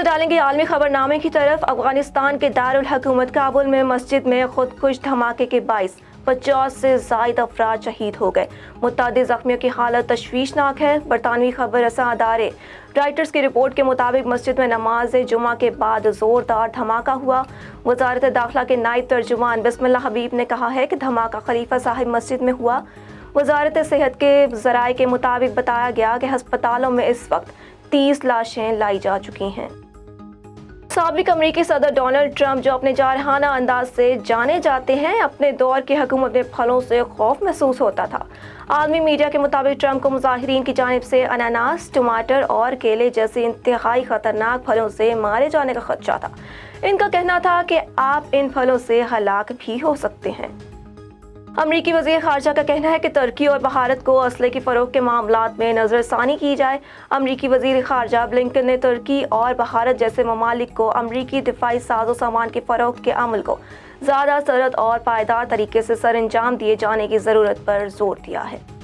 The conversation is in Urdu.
ڈالیں گے عالمی خبرنامے کی طرف۔ افغانستان کے دارالحکومت کابل میں مسجد میں خودکش دھماکے کے باعث 50 سے زائد افراد شہید ہو گئے، متعدد زخمیوں کی حالت تشویشناک ہے۔ برطانوی خبر رساں ادارے رائٹرز کی رپورٹ کے مطابق مسجد میں نماز جمعہ کے بعد زوردار دھماکہ ہوا۔ وزارت داخلہ کے نائب ترجمان بسم اللہ حبیب نے کہا ہے کہ دھماکہ خلیفہ صاحب مسجد میں ہوا۔ وزارت صحت کے ذرائع کے مطابق بتایا گیا کہ ہسپتالوں میں اس وقت 30 لاشیں لائی جا چکی ہیں۔ سابق امریکی صدر ڈونلڈ ٹرمپ، جو اپنے جارحانہ انداز سے جانے جاتے ہیں، اپنے دور کی حکومت میں پھلوں سے خوف محسوس ہوتا تھا۔ عالمی میڈیا کے مطابق ٹرمپ کو مظاہرین کی جانب سے اناناس، ٹماٹر اور کیلے جیسے انتہائی خطرناک پھلوں سے مارے جانے کا خدشہ تھا۔ ان کا کہنا تھا کہ آپ ان پھلوں سے ہلاک بھی ہو سکتے ہیں۔ امریکی وزیر خارجہ کا کہنا ہے کہ ترکی اور بھارت کو اسلحے کی فروخت کے معاملات میں نظر ثانی کی جائے۔ امریکی وزیر خارجہ بلنکن نے ترکی اور بھارت جیسے ممالک کو امریکی دفاعی ساز و سامان کی فروخت کے عمل کو زیادہ سرد اور پائیدار طریقے سے سر انجام دیے جانے کی ضرورت پر زور دیا ہے۔